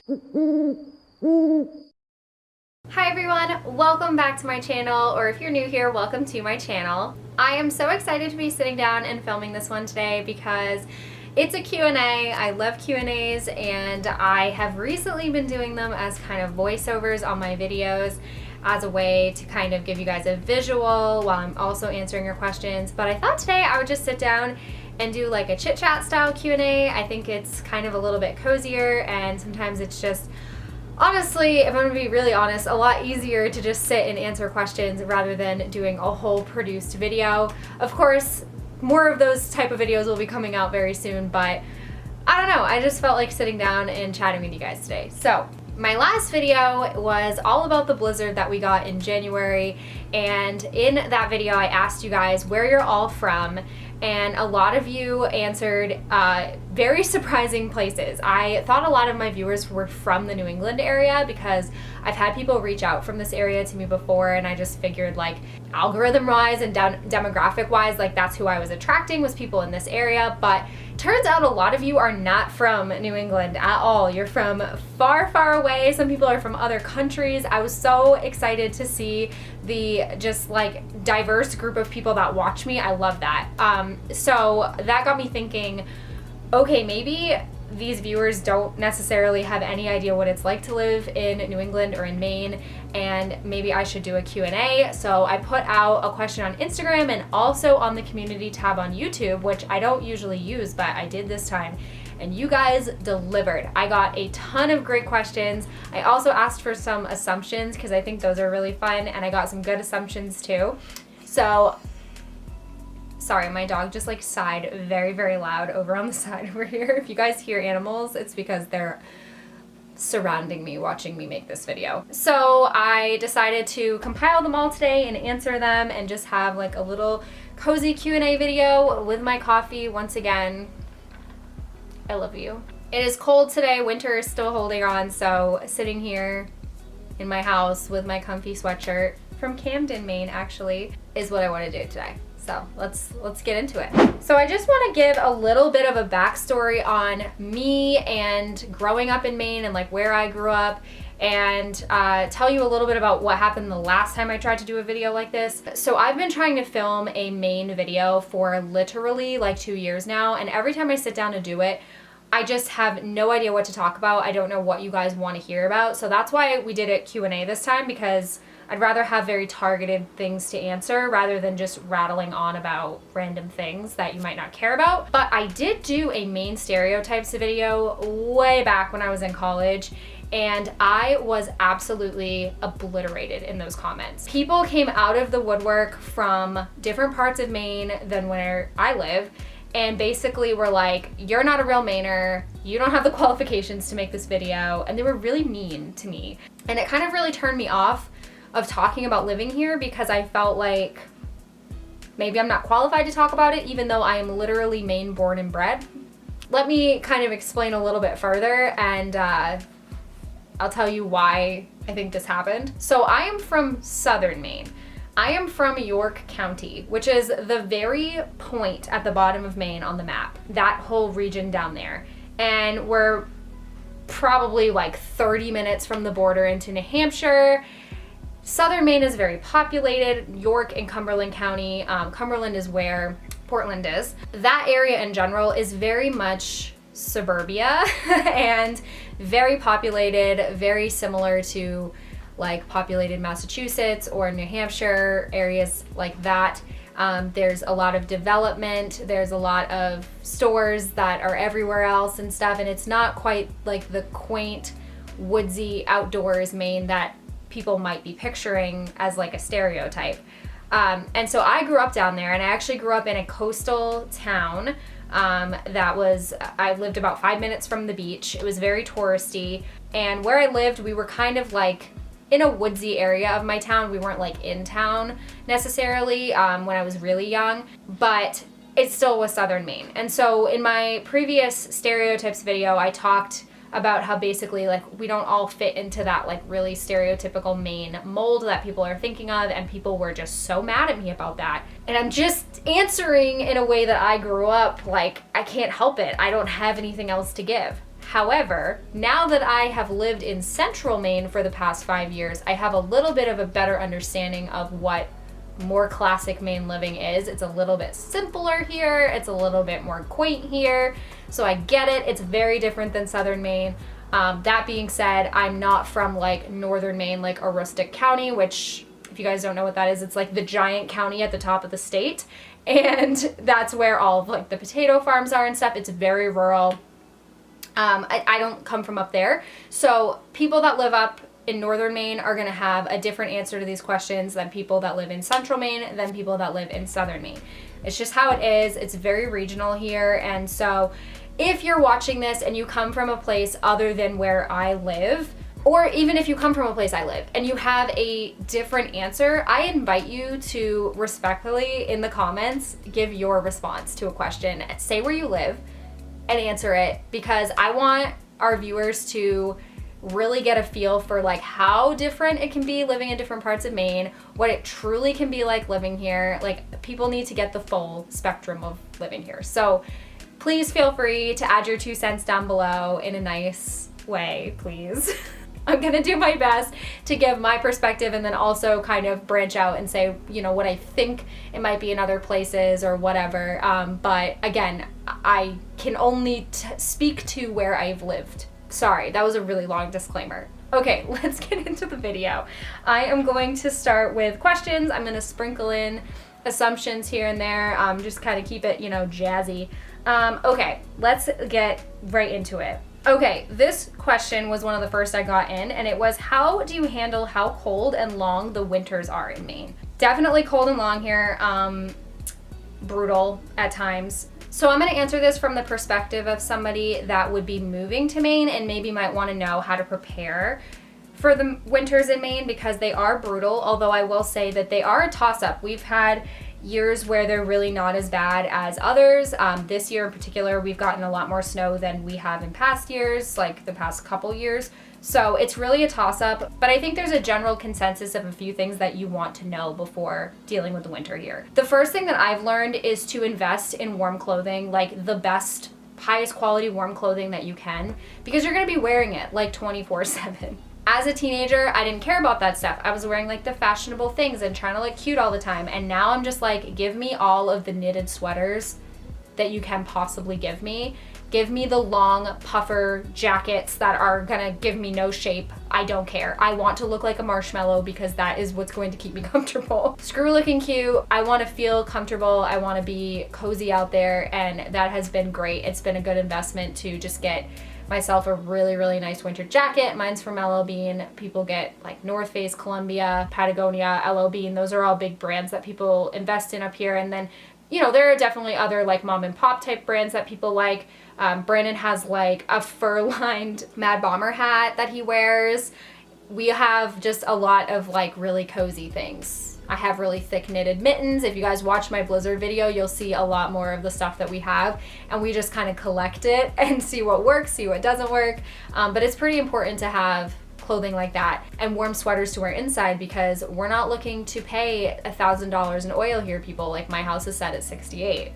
Hi everyone, welcome back to my channel, or if you're new here, welcome to my channel. I am so excited to be sitting down and filming this one today because it's a Q&A. I love Q&As and I have recently been doing them as kind of voiceovers on my videos as a way to kind of give you guys a visual while I'm also answering your questions. But I thought today I would just sit down and do like a chit chat style Q&A. I think it's kind of a little bit cozier, and sometimes it's just, honestly, if I'm gonna be really honest, a lot easier to just sit and answer questions rather than doing a whole produced video. Of course, more of those type of videos will be coming out very soon, but I don't know, I just felt like sitting down and chatting with you guys today. So my last video was all about the blizzard that we got in January, and in that video I asked you guys where you're all from, and a lot of you answered very surprising places. I thought a lot of my viewers were from the New England area because I've had people reach out from this area to me before, and I just figured, like, algorithm wise and demographic wise, like, that's who I was attracting, was people in this area. But turns out a lot of you are not from New England at all. You're from far, far away. Some people are from other countries. I was so excited to see the just like diverse group of people that watch me. I love that. So that got me thinking, okay, maybe these viewers don't necessarily have any idea what it's like to live in New England or in Maine, and maybe I should do a Q&A. So I put out a question on Instagram and also on the community tab on YouTube, which I don't usually use, but I did this time, and you guys delivered. I got a ton of great questions. I also asked for some assumptions because I think those are really fun, and I got some good assumptions too. So sorry, my dog just like sighed very, very loud over on the side over here. If you guys hear animals, it's because they're surrounding me, watching me make this video. So I decided to compile them all today and answer them and just have like a little cozy Q&A video with my coffee. Once again, I love you. It is cold today. Winter is still holding on, so sitting here in my house with my comfy sweatshirt from Camden, Maine, actually, is what I want to do today. So let's get into it. So I just want to give a little bit of a backstory on me and growing up in Maine and like where I grew up, and tell you a little bit about what happened the last time I tried to do a video like this. So I've been trying to film a Maine video for literally like 2 years now, and every time I sit down to do it, I just have no idea what to talk about. I don't know what you guys want to hear about. So that's why we did it Q&A this time, because I'd rather have very targeted things to answer rather than just rattling on about random things that you might not care about. But I did do a Maine stereotypes video way back when I was in college, and I was absolutely obliterated in those comments. People came out of the woodwork from different parts of Maine than where I live, and basically were like, you're not a real Mainer, you don't have the qualifications to make this video, and they were really mean to me. And it kind of really turned me off of talking about living here because I felt like maybe I'm not qualified to talk about it, even though I am literally Maine born and bred. Let me kind of explain a little bit further, and I'll tell you why I think this happened. So I am from southern Maine. I am from York County, which is the very point at the bottom of Maine on the map, that whole region down there. And we're probably like 30 minutes from the border into New Hampshire. Southern Maine is very populated. York and Cumberland County, Cumberland is where Portland is. That area in general is very much suburbia and very populated, very similar to like populated Massachusetts or New Hampshire, areas like that. There's a lot of development, there's a lot of stores that are everywhere else and stuff, and it's not quite like the quaint, woodsy, outdoors Maine that people might be picturing as like a stereotype. And so I grew up down there, and I actually grew up in a coastal town I lived about 5 minutes from the beach. It was very touristy, and where I lived, we were kind of like in a woodsy area of my town. We weren't like in town necessarily when I was really young, but it still was southern Maine. And so in my previous stereotypes video, I talked about how basically like we don't all fit into that like really stereotypical Maine mold that people are thinking of, and people were just so mad at me about that. And I'm just answering in a way that I grew up, like I can't help it. I don't have anything else to give. However, now that I have lived in central Maine for the past 5 years, I have a little bit of a better understanding of what more classic Maine living is. It's a little bit simpler here. It's a little bit more quaint here. So I get it. It's very different than southern Maine. That being said, I'm not from like northern Maine, like Aroostook County, which if you guys don't know what that is, it's like the giant county at the top of the state. And that's where all of like the potato farms are and stuff. It's very rural. I don't come from up there. So people that live up in northern Maine are going to have a different answer to these questions than people that live in central Maine, than people that live in southern Maine. It's just how it is. It's very regional here. And so if you're watching this and you come from a place other than where I live, or even if you come from a place I live and you have a different answer, I invite you to respectfully in the comments give your response to a question. Say where you live and answer it, because I want our viewers to really get a feel for like how different it can be living in different parts of Maine, what it truly can be like living here. Like, people need to get the full spectrum of living here. So please feel free to add your 2 cents down below in a nice way, please. I'm gonna do my best to give my perspective and then also kind of branch out and say, you know, what I think it might be in other places or whatever. But again, I can only speak to where I've lived. Sorry, that was a really long disclaimer. Okay, let's get into the video. I am going to start with questions. I'm gonna sprinkle in assumptions here and there, just kind of keep it, you know, jazzy. Okay, let's get right into it. Okay, this question was one of the first I got in, and it was, how do you handle how cold and long the winters are in Maine? Definitely cold and long here, brutal at times. So I'm going to answer this from the perspective of somebody that would be moving to Maine and maybe might want to know how to prepare for the winters in Maine, because they are brutal, although I will say that they are a toss-up. We've had years where they're really not as bad as others. This year in particular, we've gotten a lot more snow than we have in past years, like the past couple years. So it's really a toss-up, but I think there's a general consensus of a few things that you want to know before dealing with the winter here. The first thing that I've learned is to invest in warm clothing, like the best, highest quality warm clothing that you can, because you're gonna be wearing it like 24/7. As a teenager, I didn't care about that stuff. I was wearing like the fashionable things and trying to look cute all the time. And now I'm just like, give me all of the knitted sweaters that you can possibly give me. Give me the long puffer jackets that are gonna give me no shape. I don't care. I want to look like a marshmallow because that is what's going to keep me comfortable. Screw looking cute. I want to feel comfortable. I want to be cozy out there, and that has been great. It's been a good investment to just get myself a really, really nice winter jacket. Mine's from LL Bean. People get like North Face, Columbia, Patagonia, LL Bean. Those are all big brands that people invest in up here. And then, you know, there are definitely other like mom and pop type brands that people like. Brandon has like a fur-lined Mad Bomber hat that he wears. We have just a lot of like really cozy things. I have really thick knitted mittens. If you guys watch my Blizzard video, you'll see a lot more of the stuff that we have, and we just kind of collect it and see what works, see what doesn't work. But it's pretty important to have clothing like that and warm sweaters to wear inside, because we're not looking to pay $1,000 in oil here, people. Like, my house is set at 68.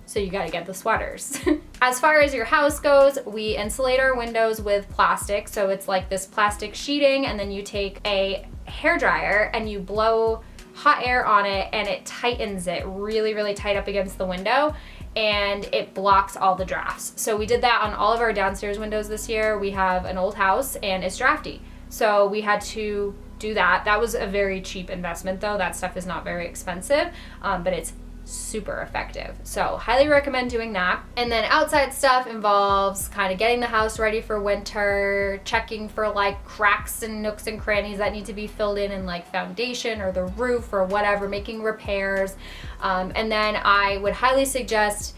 So you gotta get the sweaters. As far as your house goes, we insulate our windows with plastic. So it's like this plastic sheeting, and then you take a hairdryer and you blow hot air on it, and it tightens it really, really tight up against the window, and it blocks all the drafts. So we did that on all of our downstairs windows this year. We have an old house and it's drafty, so we had to do that. That was a very cheap investment though. That stuff is not very expensive, but it's super effective. So highly recommend doing that. And then outside stuff involves kind of getting the house ready for winter, checking for like cracks and nooks and crannies that need to be filled in like foundation or the roof or whatever, making repairs. And then I would highly suggest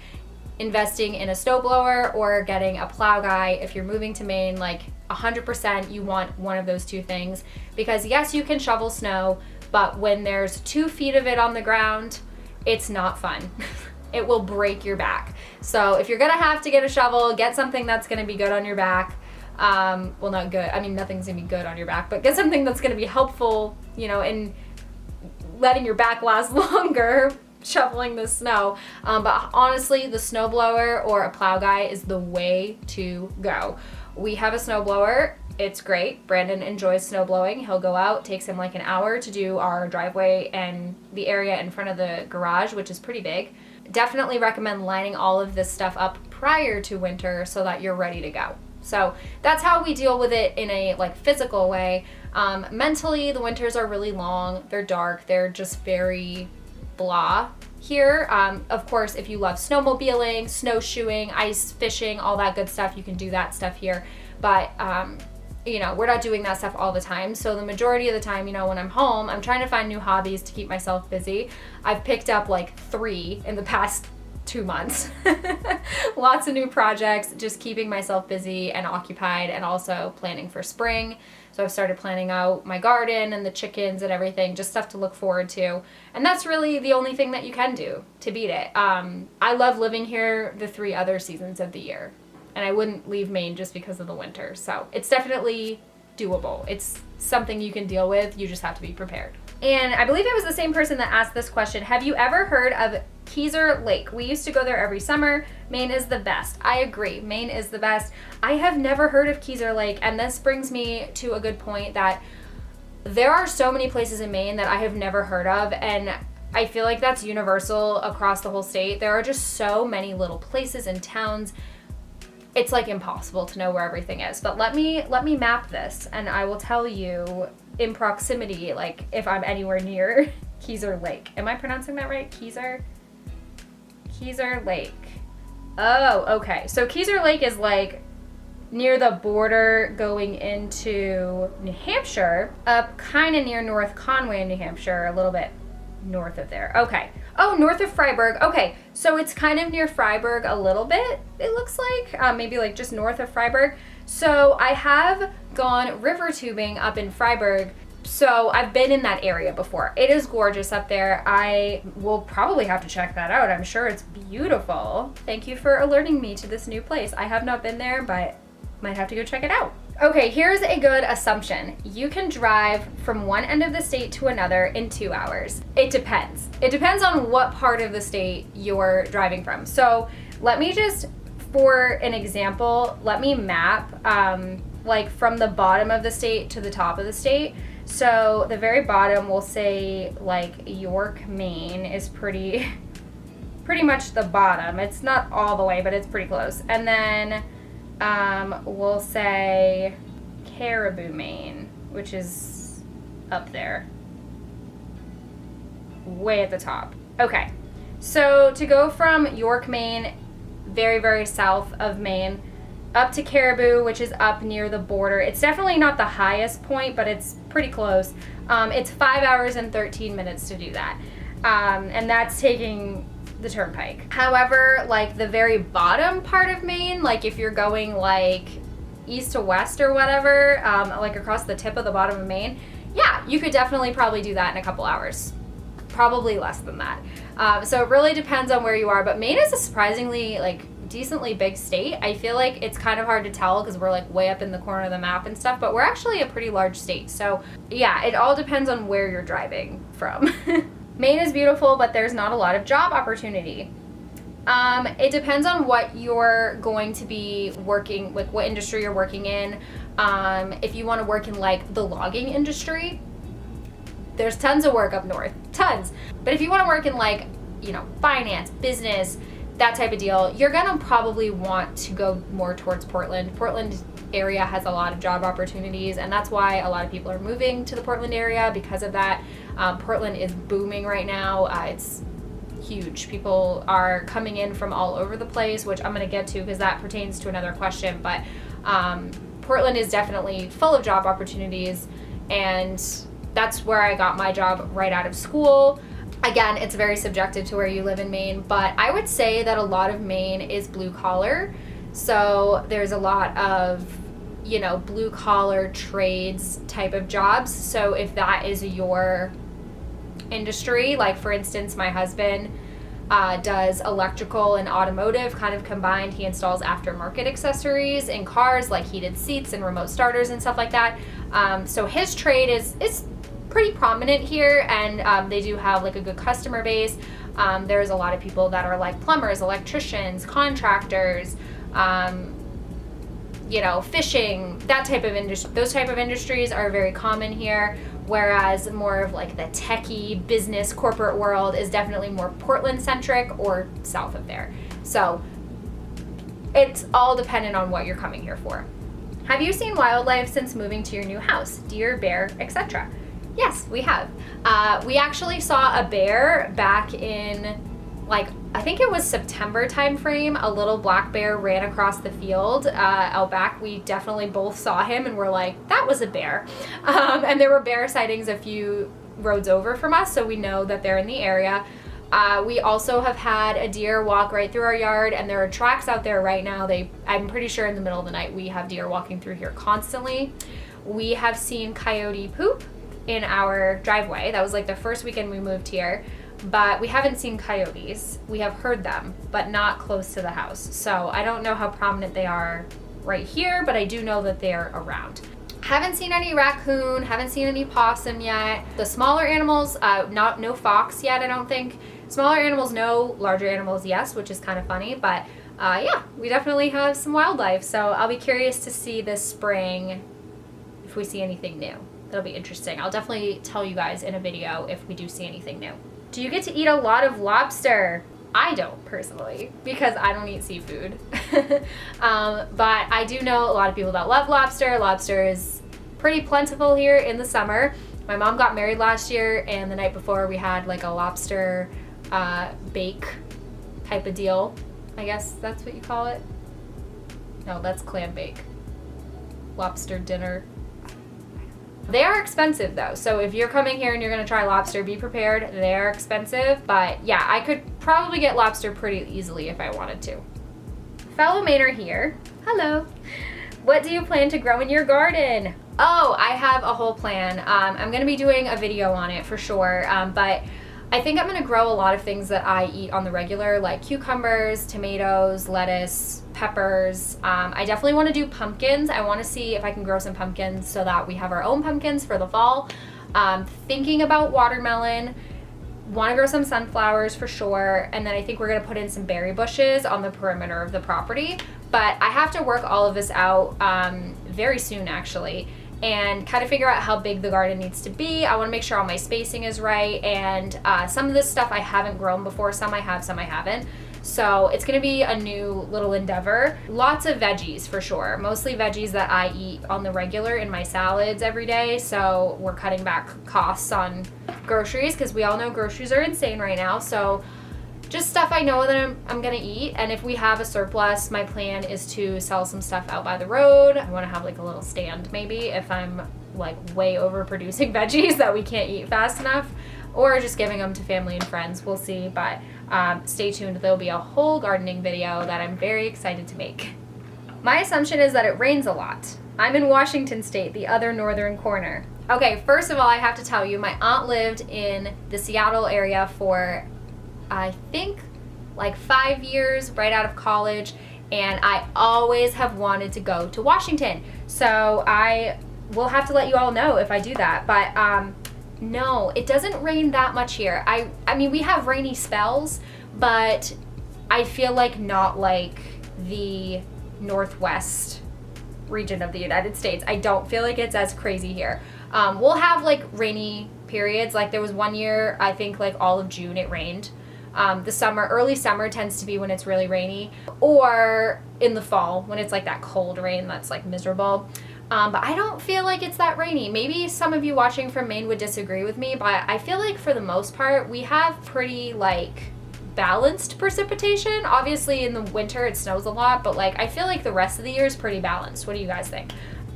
investing in a snowblower or getting a plow guy if you're moving to Maine. Like 100% you want one of those two things, because yes, you can shovel snow, but when there's 2 feet of it on the ground, it's not fun. It will break your back. So if you're gonna have to get a shovel, get something that's gonna be good on your back. Well, not good, I mean, nothing's gonna be good on your back, but get something that's gonna be helpful, you know, in letting your back last longer. shoveling the snow. But honestly, the snowblower or a plow guy is the way to go. We have a snowblower. It's great. Brandon enjoys snow blowing. He'll go out, takes him like an hour to do our driveway and the area in front of the garage, which is pretty big. Definitely recommend lining all of this stuff up prior to winter so that you're ready to go. So that's how we deal with it in a like physical way. Mentally, the winters are really long. They're dark. They're just very blah here. Of course, if you love snowmobiling, snowshoeing, ice fishing, all that good stuff, you can do that stuff here. But you know, we're not doing that stuff all the time. So the majority of the time, you know, when I'm home, I'm trying to find new hobbies to keep myself busy. I've picked up like 3 in the past 2 months. Lots of new projects, just keeping myself busy and occupied, and also planning for spring. So I've started planning out my garden and the chickens and everything, just stuff to look forward to. And that's really the only thing that you can do to beat it. I love living here the 3 other seasons of the year, and I wouldn't leave Maine just because of the winter. So it's definitely doable. It's something you can deal with. You just have to be prepared. And I believe it was the same person that asked this question. Have you ever heard of Kezar Lake? We used to go there every summer. Maine is the best. I agree. Maine is the best. I have never heard of Kezar Lake, and this brings me to a good point that there are so many places in Maine that I have never heard of, and I feel like that's universal across the whole state. There are just so many little places and towns. It's like impossible to know where everything is. But let me map this, and I will tell you in proximity, like if I'm anywhere near Kezar Lake. Am I pronouncing that right? Kezar Lake. Oh, okay. So Kezar Lake is like near the border going into New Hampshire, up kind of near North Conway in New Hampshire, a little bit north of there. Okay. Oh, north of Freiburg. Okay, so it's kind of near Freiburg a little bit, it looks like. Maybe like just north of Freiburg. So I have gone river tubing up in Freiburg. So I've been in that area before. It is gorgeous up there. I will probably have to check that out. I'm sure it's beautiful. Thank you for alerting me to this new place. I have not been there, but might have to go check it out. Okay, here's a good assumption. You can drive from one end of the state to another in 2 hours. It depends. It depends on what part of the state you're driving from. So let me just, for an example, let me map like from the bottom of the state to the top of the state. So the very bottom, we'll say like York, Maine is pretty much the bottom. It's not all the way, but it's pretty close. And then we'll say Caribou, Maine, which is up there, way at the top. Okay, so to go from York, Maine, very, very south of Maine, up to Caribou, which is up near the border. It's definitely not the highest point, but it's pretty close. It's 5 hours and 13 minutes to do that. And that's taking the turnpike. However, like the very bottom part of Maine, like if you're going like east to west or whatever, like across the tip of the bottom of Maine, yeah, you could definitely probably do that in a couple hours. Probably less than that. So it really depends on where you are, but Maine is a surprisingly like decently big state. I feel like it's kind of hard to tell because we're like way up in the corner of the map and stuff, but we're actually a pretty large state. So yeah, it all depends on where you're driving from. Maine is beautiful, but there's not a lot of job opportunity. It depends on what you're going to be working, like what industry you're working in. If you want to work in like the logging industry, there's tons of work up north, tons. But if you want to work in like, you know, finance, business, that type of deal, you're gonna probably want to go more towards Portland. Portland area has a lot of job opportunities, and that's why a lot of people are moving to the Portland area because of that. Portland is booming right now. It's huge. People are coming in from all over the place, which I'm gonna get to because that pertains to another question, but Portland is definitely full of job opportunities, and that's where I got my job right out of school. Again, it's very subjective to where you live in Maine, but I would say that a lot of Maine is blue collar. So there's a lot of, you know, blue collar trades type of jobs. So if that is your industry, like for instance, my husband does electrical and automotive kind of combined. He installs aftermarket accessories in cars like heated seats and remote starters and stuff like that. So his trade is pretty prominent here, and they do have like a good customer base. There's a lot of people that are like plumbers, electricians, contractors, you know, fishing, that type of industry. Those type of industries are very common here, whereas more of like the techie business corporate world is definitely more Portland centric or south of there. So it's all dependent on what you're coming here for. Have you seen wildlife since moving to your new house? Deer, bear, etc.? Yes, we have. We actually saw a bear back in, like, I think it was September time frame. A little black bear ran across the field out back. We definitely both saw him and were like, that was a bear. And there were bear sightings a few roads over from us, so we know that they're in the area. We also have had a deer walk right through our yard, and there are tracks out there right now. I'm pretty sure in the middle of the night we have deer walking through here constantly. We have seen coyote poop in our driveway. That was like the first weekend we moved here, but we haven't seen coyotes. We have heard them, but not close to the house. So I don't know how prominent they are right here, but I do know that they're around. Haven't seen any raccoon, haven't seen any possum yet. The smaller animals, no fox yet, I don't think. Smaller animals, no. Larger animals, yes, which is kind of funny, but yeah, we definitely have some wildlife. So I'll be curious to see this spring if we see anything new. That'll be interesting. I'll definitely tell you guys in a video if we do see anything new. Do you get to eat a lot of lobster? I don't personally, because I don't eat seafood. But I do know a lot of people that love lobster. Lobster is pretty plentiful here in the summer. My mom got married last year, and the night before we had like a lobster bake type of deal. I guess that's what you call it. No, that's clam bake. Lobster dinner. They are expensive though, so if you're coming here and you're gonna try lobster, be prepared. They are expensive, but yeah, I could probably get lobster pretty easily if I wanted to. Fellow Mainer here. Hello. What do you plan to grow in your garden? Oh, I have a whole plan. I'm gonna be doing a video on it for sure, but I think I'm gonna grow a lot of things that I eat on the regular, like cucumbers, tomatoes, lettuce, peppers. I definitely wanna do pumpkins. I wanna see if I can grow some pumpkins so that we have our own pumpkins for the fall. Thinking about watermelon, wanna grow some sunflowers for sure, and then I think we're gonna put in some berry bushes on the perimeter of the property. But I have to work all of this out very soon actually, and kind of figure out how big the garden needs to be. I want to make sure all my spacing is right, and some of this stuff I haven't grown before, some I have, some I haven't. So it's gonna be a new little endeavor. Lots of veggies for sure, mostly veggies that I eat on the regular in my salads every day, so we're cutting back costs on groceries because we all know groceries are insane right now. So just stuff I know that I'm gonna eat, and if we have a surplus, my plan is to sell some stuff out by the road. I wanna have like a little stand maybe if I'm like way overproducing veggies that we can't eat fast enough, or just giving them to family and friends, we'll see. But stay tuned, there'll be a whole gardening video that I'm very excited to make. My assumption is that it rains a lot. I'm in Washington State, the other northern corner. Okay, first of all, I have to tell you, my aunt lived in the Seattle area for I think like 5 years right out of college, and I always have wanted to go to Washington. So I will have to let you all know if I do that. But no, it doesn't rain that much here. I mean, we have rainy spells, but I feel like not like the Northwest region of the United States. I don't feel like it's as crazy here. We'll have like rainy periods. Like there was one year, I think like all of June it rained. Early summer tends to be when it's really rainy, or in the fall when it's like that cold rain that's like miserable. But I don't feel like it's that rainy. Maybe some of you watching from Maine would disagree with me, but I feel like for the most part, we have pretty like balanced precipitation. Obviously in the winter it snows a lot, but like I feel like the rest of the year is pretty balanced. What do you guys think?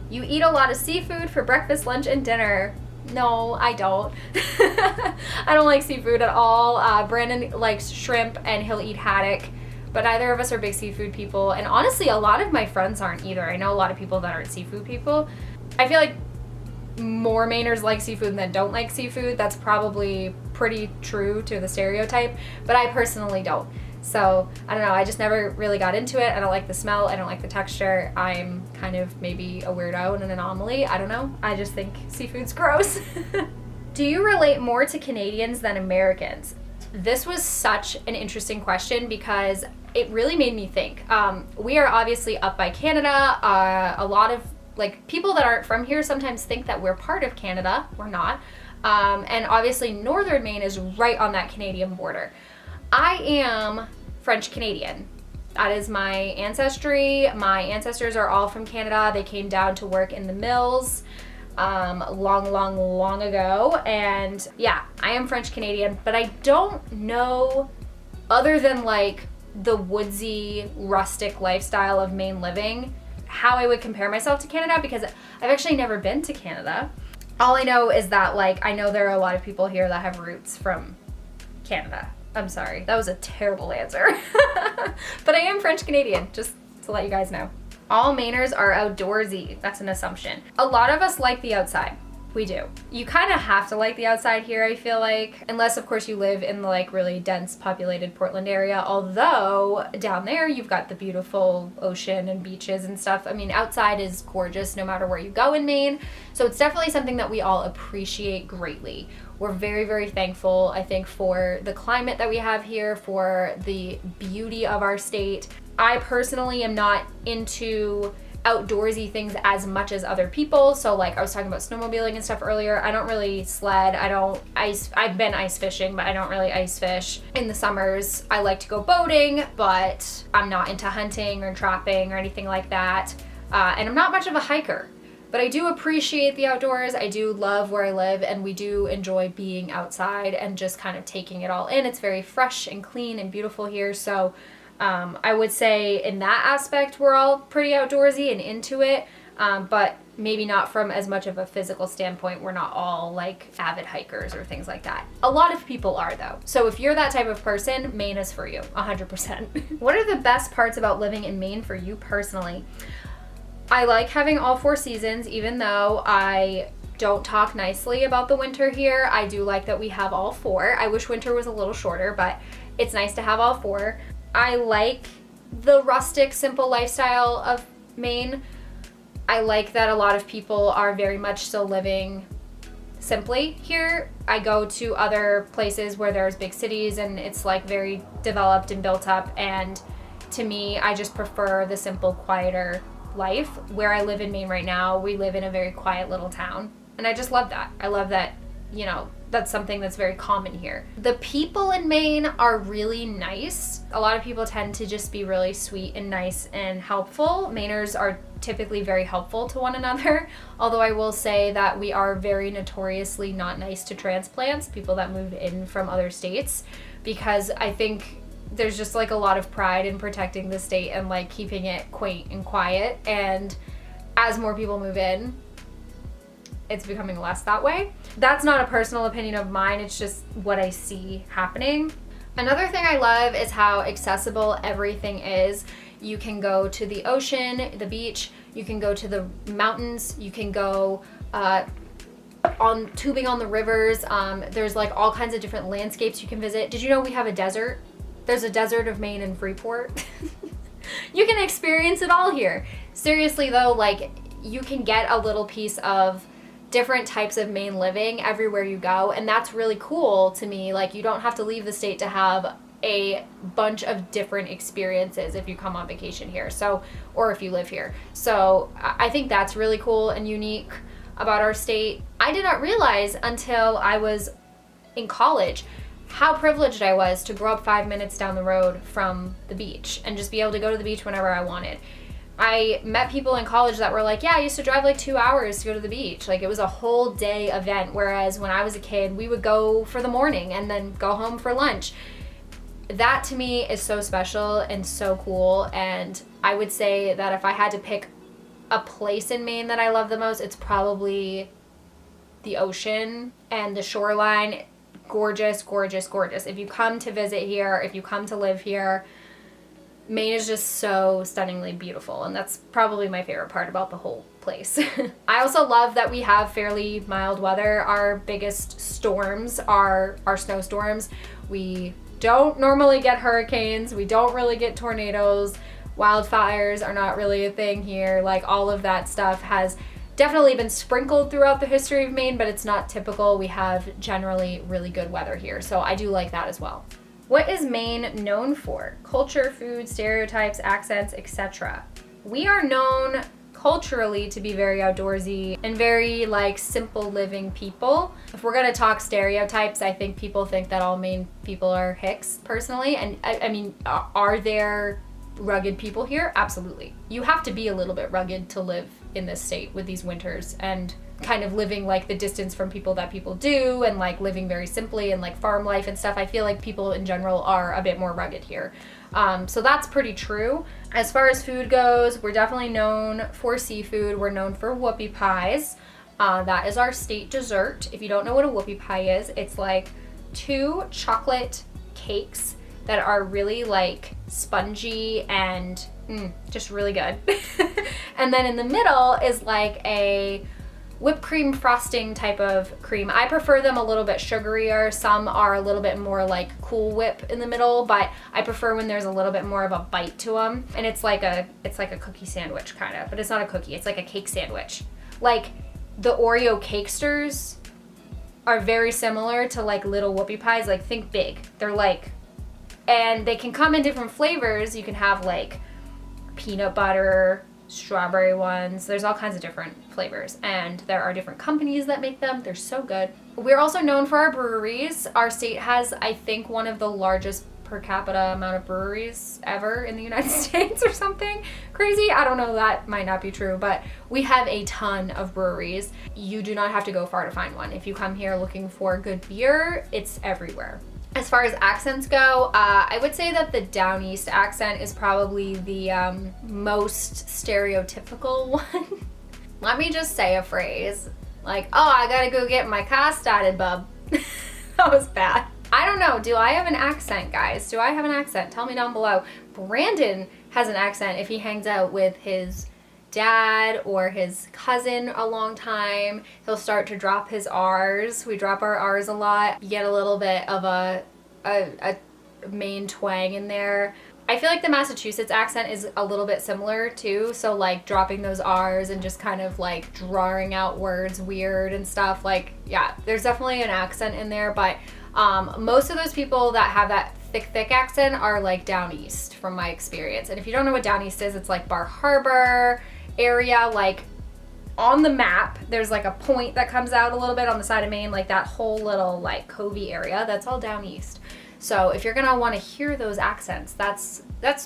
You eat a lot of seafood for breakfast, lunch, and dinner. No, I don't. I don't like seafood at all. Brandon likes shrimp and he'll eat haddock, but neither of us are big seafood people. And honestly, a lot of my friends aren't either. I know a lot of people that aren't seafood people. I feel like more Mainers like seafood than don't like seafood. That's probably pretty true to the stereotype, but I personally don't. So I don't know, I just never really got into it. I don't like the smell, I don't like the texture. I'm kind of maybe a weirdo and an anomaly, I don't know. I just think seafood's gross. Do you relate more to Canadians than Americans? This was such an interesting question because it really made me think. We are obviously up by Canada. A lot of like people that aren't from here sometimes think that we're part of Canada. We're not. And obviously northern Maine is right on that Canadian border. I am French Canadian. That is my ancestry. My ancestors are all from Canada. They came down to work in the mills long ago. And yeah, I am French Canadian, but I don't know, other than like the woodsy, rustic lifestyle of Maine living, how I would compare myself to Canada, because I've actually never been to Canada. All I know is that like, I know there are a lot of people here that have roots from Canada. I'm sorry, that was a terrible answer. But I am French Canadian, just to let you guys know. All Mainers are outdoorsy. That's an assumption. A lot of us like the outside. We do. You kind of have to like the outside here, I feel like, unless of course you live in the like really dense populated Portland area, although down there you've got the beautiful ocean and beaches and stuff. I mean, outside is gorgeous no matter where you go in Maine. So it's definitely something that we all appreciate greatly. We're very, very thankful, I think, for the climate that we have here, for the beauty of our state. I personally am not into outdoorsy things as much as other people. So like I was talking about snowmobiling and stuff earlier. I don't really sled. I don't ice. I've been ice fishing, but I don't really ice fish. In the summers, I like to go boating, but I'm not into hunting or trapping or anything like that. And I'm not much of a hiker, but I do appreciate the outdoors. I do love where I live, and we do enjoy being outside and just kind of taking it all in. It's very fresh and clean and beautiful here. So I would say in that aspect, we're all pretty outdoorsy and into it, but maybe not from as much of a physical standpoint. We're not all like avid hikers or things like that. A lot of people are though. So if you're that type of person, Maine is for you, 100%. What are the best parts about living in Maine for you personally? I like having all 4 seasons, even though I don't talk nicely about the winter here. I do like that we have all 4. I wish winter was a little shorter, but it's nice to have all 4. I like the rustic, simple lifestyle of Maine. I like that a lot of people are very much still living simply here. I go to other places where there's big cities and it's like very developed and built up, and to me, I just prefer the simple, quieter life. Where I live in Maine right now, we live in a very quiet little town, and I just love that. I love that, you know, that's something that's very common here. The people in Maine are really nice. A lot of people tend to just be really sweet and nice and helpful. Mainers are typically very helpful to one another, although I will say that we are very notoriously not nice to transplants, people that move in from other states, because I think there's just like a lot of pride in protecting the state and like keeping it quaint and quiet, and as more people move in, it's becoming less that way. That's not a personal opinion of mine, it's just what I see happening. Another thing I love is how accessible everything is. You can go to the ocean, the beach, you can go to the mountains, you can go on tubing on the rivers. There's like all kinds of different landscapes you can visit. Did you know we have a desert? There's a desert of Maine in Freeport. You can experience it all here. Seriously though, like you can get a little piece of different types of Maine living everywhere you go, and that's really cool to me. Like you don't have to leave the state to have a bunch of different experiences if you come on vacation here, so, or if you live here. So I think that's really cool and unique about our state. I did not realize until I was in college how privileged I was to grow up 5 minutes down the road from the beach and just be able to go to the beach whenever I wanted. I met people in college that were like, yeah, I used to drive like 2 hours to go to the beach. Like it was a whole day event. Whereas when I was a kid, we would go for the morning and then go home for lunch. That to me is so special and so cool. And I would say that if I had to pick a place in Maine that I love the most, it's probably the ocean and the shoreline. Gorgeous, gorgeous, gorgeous. If you come to visit here, if you come to live here, Maine is just so stunningly beautiful, and that's probably my favorite part about the whole place. I also love that we have fairly mild weather. Our biggest storms are our snowstorms. We don't normally get hurricanes. We don't really get tornadoes. Wildfires are not really a thing here. Like all of that stuff has definitely been sprinkled throughout the history of Maine, but it's not typical. We have generally really good weather here, so I do like that as well. What is Maine known for? Culture, food, stereotypes, accents, etc. We are known culturally to be very outdoorsy and very like simple living people. If we're gonna talk stereotypes, I think people think that all Maine people are hicks personally. And I mean, are there rugged people here? Absolutely. You have to be a little bit rugged to live in this state with these winters and kind of living like the distance from people that people do and like living very simply and like farm life and stuff. I feel like people in general are a bit more rugged here. So that's pretty true. As far as food goes, we're definitely known for seafood. We're known for whoopie pies. That is our state dessert. If you don't know what a whoopie pie is, it's like 2 chocolate cakes that are really like spongy and just really good. And then in the middle is like a whipped cream frosting type of cream. I prefer them a little bit sugarier. Some are a little bit more like Cool Whip in the middle, but I prefer when there's a little bit more of a bite to them. And it's like a cookie sandwich kind of, but it's not a cookie. It's like a cake sandwich. Like the Oreo Cakesters are very similar to like little whoopie pies. Like think big. They're like, and they can come in different flavors. You can have like peanut butter, strawberry ones. There's all kinds of different flavors, and there are different companies that make them. They're so good. We're also known for our breweries. Our state has, I think, one of the largest per capita amount of breweries ever in the United States or something crazy. I don't know, that might not be true, but we have a ton of breweries. You do not have to go far to find one. If you come here looking for good beer, it's everywhere. As far as accents go, I would say that the down east accent is probably the most stereotypical one. Let me just say a phrase like, oh, I gotta go get my car started, bub. That was bad. I don't know, do I have an accent, guys? Do I have an accent? Tell me down below. Brandon has an accent if he hangs out with his dad or his cousin a long time. He'll start to drop his R's. We drop our R's a lot. You get a little bit of a Maine twang in there. I feel like the Massachusetts accent is a little bit similar too, so like dropping those R's and just kind of like drawing out words weird and stuff. Like, yeah, there's definitely an accent in there, but most of those people that have that thick accent are like down east from my experience. And if you don't know what down east is, it's like Bar Harbor area, like on the map there's like a point that comes out a little bit on the side of Maine, like that whole little like covey area, that's all down east. So if you're gonna want to hear those accents, that's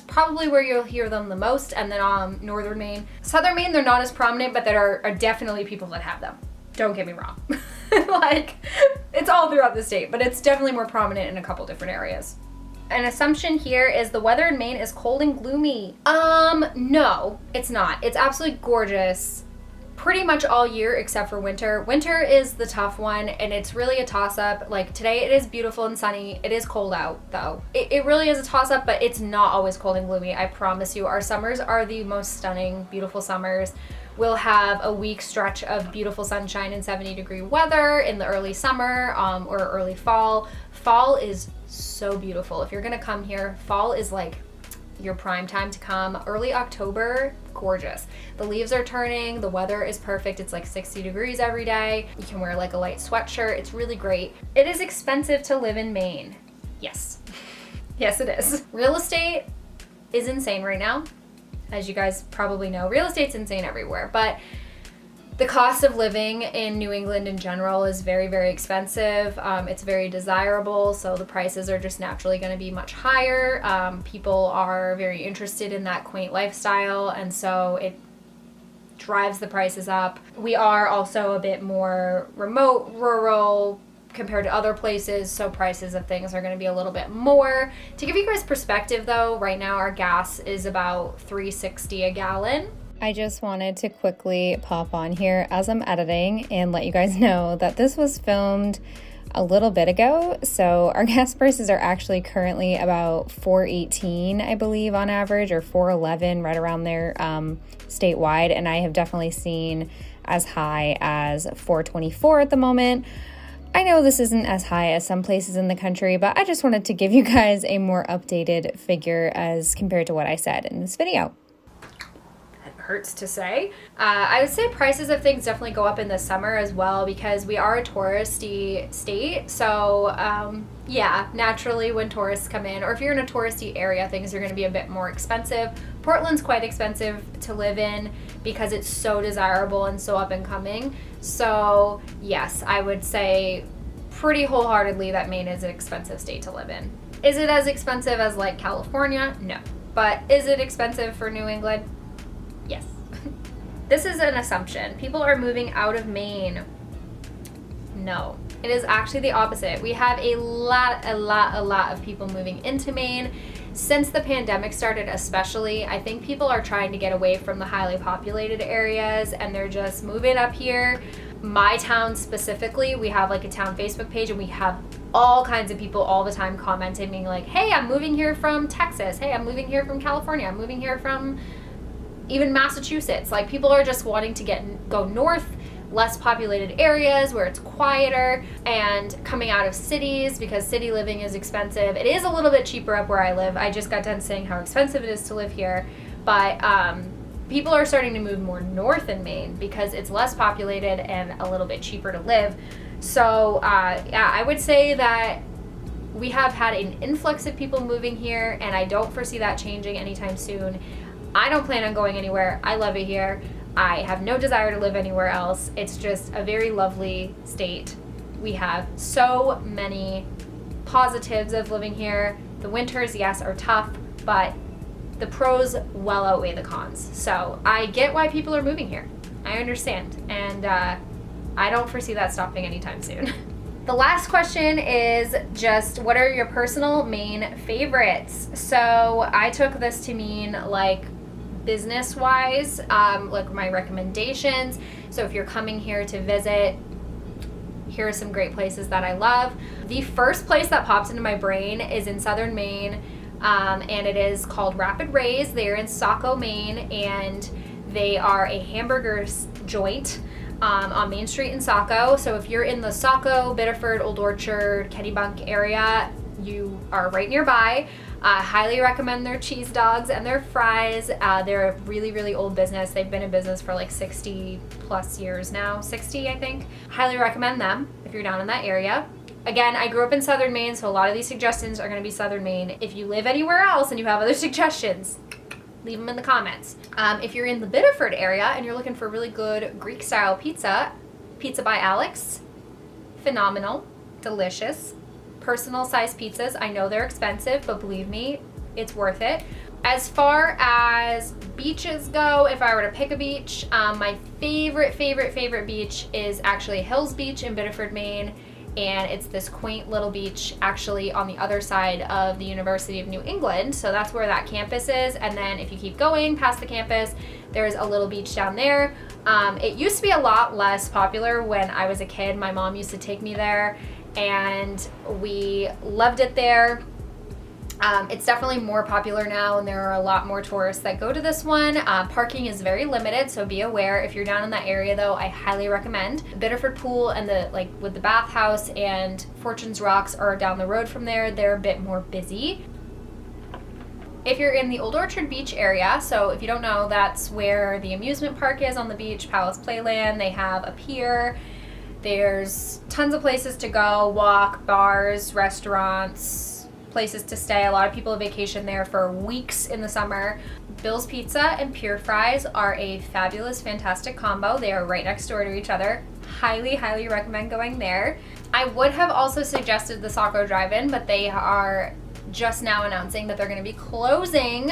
probably where you'll hear them the most. And then northern Maine, southern Maine, they're not as prominent, but there are definitely people that have them, don't get me wrong. Like it's all throughout the state, but it's definitely more prominent in a couple different areas. An assumption here is the weather in Maine is cold and gloomy. No, it's not. It's absolutely gorgeous pretty much all year except for winter. Winter is the tough one, and it's really a toss-up. Like today it is beautiful and sunny. It is cold out though. It really is a toss-up, but it's not always cold and gloomy. I promise you. Our summers are the most stunning, beautiful summers. We'll have a week stretch of beautiful sunshine and 70-degree weather in the early summer or early fall. Fall is so beautiful. If you're gonna come here, fall is like your prime time to come. Early October, gorgeous. The leaves are turning, the weather is perfect. It's like 60 degrees every day. You can wear like a light sweatshirt. It's really great. It is expensive to live in Maine. Yes. Yes, it is. Real estate is insane right now. As you guys probably know, real estate's insane everywhere, but the cost of living in New England in general is very, very expensive. It's very desirable, so the prices are just naturally going to be much higher. People are very interested in that quaint lifestyle, and so it drives the prices up. We are also a bit more remote, rural compared to other places, so prices of things are going to be a little bit more. To give you guys perspective though, right now our gas is about $3.60 a gallon. I just wanted to quickly pop on here as I'm editing and let you guys know that this was filmed a little bit ago. So our gas prices are actually currently about $4.18, I believe, on average, or $4.11, right around there, statewide. And I have definitely seen as high as $4.24 at the moment. I know this isn't as high as some places in the country, but I just wanted to give you guys a more updated figure as compared to what I said in this video. hurts to say. I would say prices of things definitely go up in the summer as well because we are a touristy state. So yeah, naturally when tourists come in, or if you're in a touristy area, things are going to be a bit more expensive. Portland's quite expensive to live in because it's so desirable and so up and coming. So yes, I would say pretty wholeheartedly that Maine is an expensive state to live in. Is it as expensive as like California? No. But is it expensive for New England? Yes. This is an assumption. People are moving out of Maine. No. It is actually the opposite. We have a lot of people moving into Maine. Since the pandemic started especially, I think people are trying to get away from the highly populated areas and they're just moving up here. My town specifically, we have like a town Facebook page and we have all kinds of people all the time commenting, being like, hey, I'm moving here from Texas. Hey, I'm moving here from California. I'm moving here from even Massachusetts. Like people are just wanting to go north, less populated areas where it's quieter, and coming out of cities because city living is expensive. It is a little bit cheaper up where I live. I just got done saying how expensive it is to live here, but people are starting to move more north in Maine because it's less populated and a little bit cheaper to live. So yeah, I would say that we have had an influx of people moving here and I don't foresee that changing anytime soon. I don't plan on going anywhere. I love it here. I have no desire to live anywhere else. It's just a very lovely state. We have so many positives of living here. The winters, yes, are tough, but the pros well outweigh the cons. So I get why people are moving here. I understand. And I don't foresee that stopping anytime soon. The last question is just, what are your personal Maine favorites? So I took this to mean like business-wise, like my recommendations. So if you're coming here to visit, here are some great places that I love. The first place that pops into my brain is in southern Maine, and it is called Rapid Rays. They're in Saco, Maine, and they are a hamburger joint on Main Street in Saco. So if you're in the Saco, Biddeford, Old Orchard, Kennebunk area, you are right nearby. I highly recommend their cheese dogs and their fries. They're a really old business. They've been in business for like 60 plus years now, 60 I think. Highly recommend them if you're down in that area. Again, I grew up in southern Maine, so a lot of these suggestions are going to be southern Maine. If you live anywhere else and you have other suggestions, leave them in the comments. If you're in the Biddeford area and you're looking for really good Greek style pizza, Pizza by Alex, phenomenal, delicious. Personal size pizzas, I know they're expensive, but believe me, it's worth it. As far as beaches go, if I were to pick a beach, my favorite beach is actually Hills Beach in Biddeford, Maine. And it's this quaint little beach actually on the other side of the University of New England. So that's where that campus is. And then if you keep going past the campus, there's a little beach down there. It used to be a lot less popular when I was a kid. My mom used to take me there and we loved it there. It's definitely more popular now and there are a lot more tourists that go to this one. Parking is very limited, so be aware. If you're down in that area though, I highly recommend. Biddeford Pool and with the bathhouse and Fortune's Rocks are down the road from there. They're a bit more busy. If you're in the Old Orchard Beach area, so if you don't know, that's where the amusement park is on the beach, Palace Playland. They have a pier. There's tons of places to go, walk, bars, restaurants, places to stay. A lot of people vacation there for weeks in the summer. Bill's Pizza and Pure Fries are a fabulous, fantastic combo. They are right next door to each other. Highly recommend going there. I would have also suggested the Saco Drive-In, but they are just now announcing that they're going to be closing,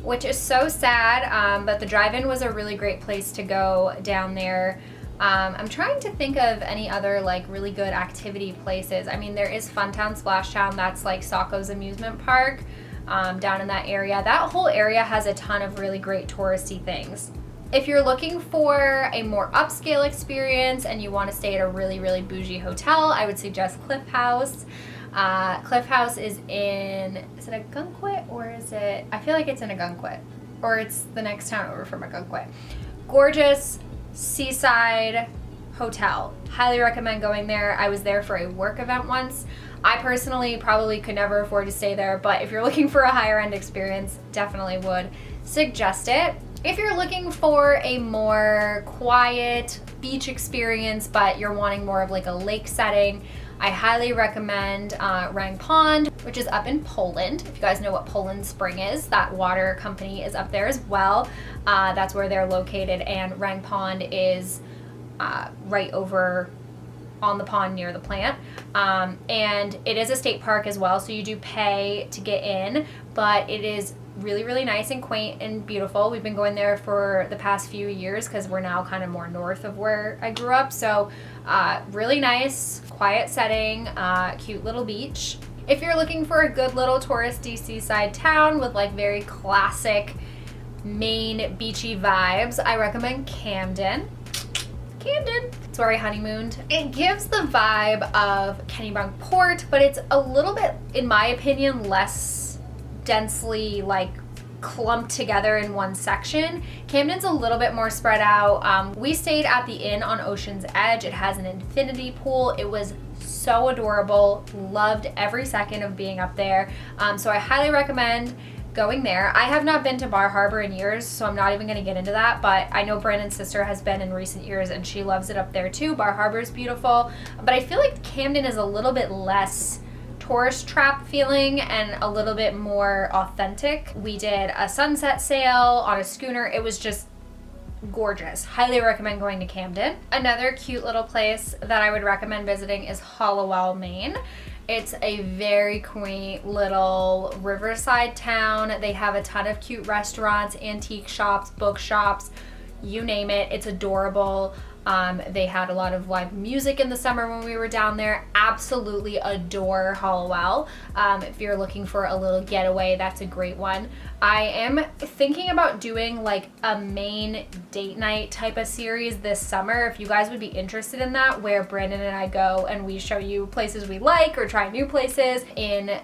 which is so sad. But the Drive-In was a really great place to go down there. I'm trying to think of any other really really activity places. I mean, there is Funtown Splashtown, that's like Saco's amusement park down in that area. That whole area has a ton of really great touristy things. If you're looking for a more upscale experience and you want to stay at a really really bougie hotel, I would suggest Cliff House. Cliff House is in, is it Agunquit or is it, I feel like it's in Agunquit, or it's the next town over from Agunquit. Gorgeous seaside hotel. Highly recommend going there. I was there for a work event once. I personally probably could never afford to stay there, but if you're looking for a higher end experience, definitely would suggest it. If you're looking for a more quiet beach experience, but you're wanting more of like a lake setting, I highly recommend Rang Pond, which is up in Poland. If you guys know what Poland Spring is, that water company is up there as well. That's where they're located, and Rang Pond is right over on the pond near the plant. And it is a state park as well, so you do pay to get in, but it is really, really nice and quaint and beautiful. We've been going there for the past few years because we're now kind of more north of where I grew up. So really nice, quiet setting, cute little beach. If you're looking for a good little touristy seaside town with like very classic Maine beachy vibes, I recommend Camden. It's where I honeymooned. It gives the vibe of Kennebunkport, but it's a little bit, in my opinion, less densely like clumped together in one section. Camden's a little bit more spread out. We stayed at the inn on Ocean's Edge. It has an infinity pool. It was so adorable. Loved every second of being up there. So I highly recommend going there. I have not been to Bar Harbor in years, so I'm not even going to get into that, but I know Brandon's sister has been in recent years and she loves it up there too. Bar Harbor is beautiful, but I feel like Camden is a little bit less tourist trap feeling and a little bit more authentic. We did a sunset sail on a schooner. It was just gorgeous. Highly recommend going to Camden. Another cute little place that I would recommend visiting is Hallowell, Maine. It's a very quaint little riverside town. They have a ton of cute restaurants, antique shops, bookshops, you name it. It's adorable. They had a lot of live music in the summer when we were down there. Absolutely adore Hallowell. If you're looking for a little getaway, that's a great one. I am thinking about doing like a Maine date night type of series this summer. If you guys would be interested in that, where Brandon and I go and we show you places we like or try new places in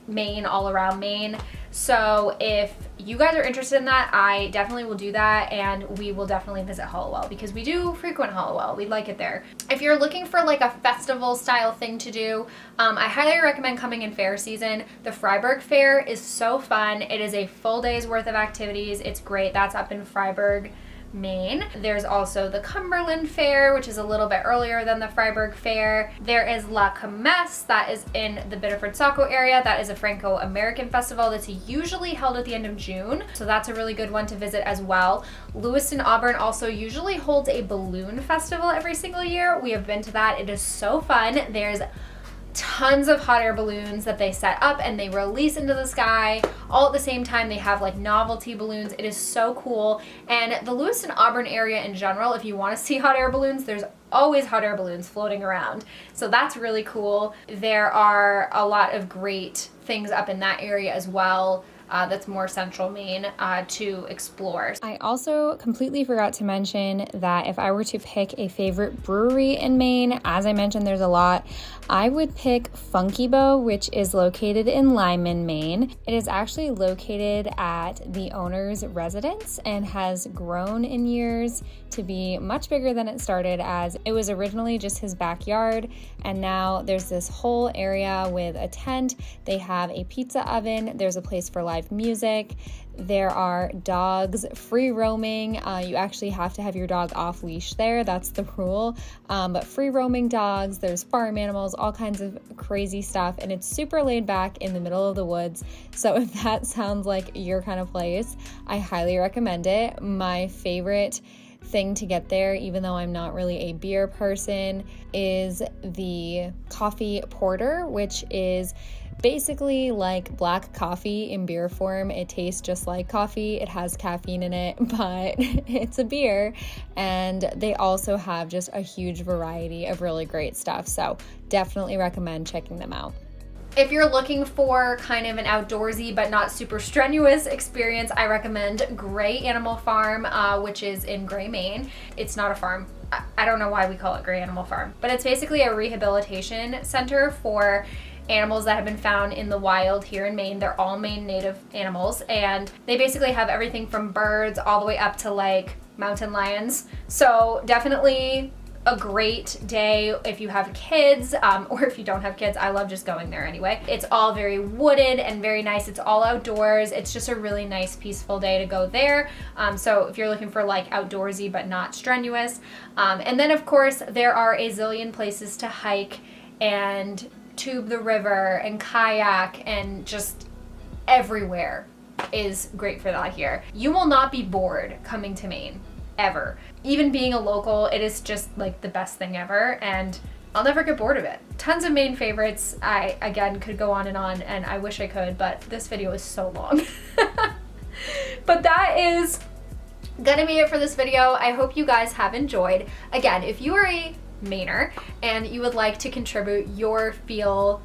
Maine, all around Maine. So if you guys are interested in that, I definitely will do that, and we will definitely visit Hallowell because we do frequent Hallowell. We like it there. If you're looking for like a festival style thing to do, I highly recommend coming in fair season. The Freiburg Fair is so fun. It is a full day's worth of activities. It's great. That's up in Freiburg, Maine. There's also the Cumberland Fair, which is a little bit earlier than the Freiburg Fair. There is La Comesse, that is in the Biddeford Saco area. That is a Franco-American festival that's usually held at the end of June, so that's a really good one to visit as well. Lewiston, Auburn also usually holds a balloon festival every single year. We have been to that. It is so fun. There's tons of hot air balloons that they set up and they release into the sky all at the same time. They have like novelty balloons. It is so cool. And the Lewiston Auburn area in general, if you want to see hot air balloons, there's always hot air balloons floating around. So that's really cool. There are a lot of great things up in that area as well. That's more central Maine to explore. I also completely forgot to mention that if I were to pick a favorite brewery in Maine, as I mentioned, there's a lot, I would pick Funky Bow, which is located in Lyman, Maine. It is actually located at the owner's residence and has grown in years to be much bigger than it started, as it was originally just his backyard, and now there's this whole area with a tent. They have a pizza oven. There's a place for live music. There are dogs free roaming. You actually have to have your dog off leash there. That's the rule. But free roaming dogs, there's farm animals, all kinds of crazy stuff. And it's super laid back in the middle of the woods. So if that sounds like your kind of place, I highly recommend it. My favorite thing to get there, even though I'm not really a beer person, is the coffee porter, which is basically like black coffee in beer form. It tastes just like coffee. It has caffeine in it, but it's a beer. And they also have just a huge variety of really great stuff. So definitely recommend checking them out. If you're looking for kind of an outdoorsy but not super strenuous experience, I recommend Gray Animal Farm, which is in Gray, Maine. It's not a farm. I don't know why we call it Gray Animal Farm, but it's basically a rehabilitation center for animals that have been found in the wild here in Maine. They're all Maine native animals, and they basically have everything from birds all the way up to like mountain lions. So definitely a great day if you have kids, or if you don't have kids. I love just going there anyway. It's all very wooded and very nice. It's all outdoors. It's just a really nice, peaceful day to go there. So if you're looking for like outdoorsy but not strenuous. And then of course there are a zillion places to hike and tube the river and kayak, and just everywhere is great for that here. You will not be bored coming to Maine, ever. Even being a local, it is just like the best thing ever, and I'll never get bored of it. Tons of Maine favorites. I, again, could go on, and I wish I could, but this video is so long. But that is gonna be it for this video. I hope you guys have enjoyed. Again, if you are a Mainer and you would like to contribute your feel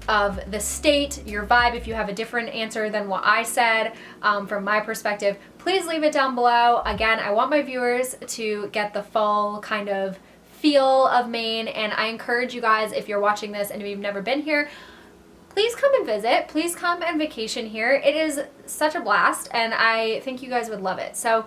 of the state, your vibe, if you have a different answer than what I said from my perspective, please leave it down below. Again, I want my viewers to get the full kind of feel of Maine, and I encourage you guys, if you're watching this and if you've never been here, please come and visit. Please come and vacation here. It is such a blast, and I think you guys would love it. So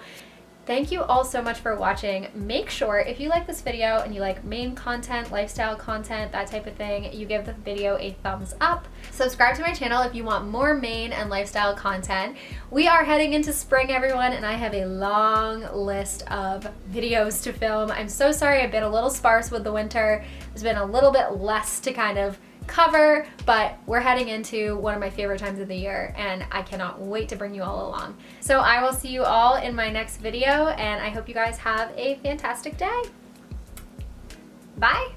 thank you all so much for watching. Make sure if you like this video and you like Maine content, lifestyle content, that type of thing, you give the video a thumbs up. Subscribe to my channel if you want more Maine and lifestyle content. We are heading into spring, everyone, and I have a long list of videos to film. I'm so sorry I've been a little sparse with the winter. There's been a little bit less to kind of cover, but we're heading into one of my favorite times of the year, and I cannot wait to bring you all along. So I will see you all in my next video, and I hope you guys have a fantastic day. Bye.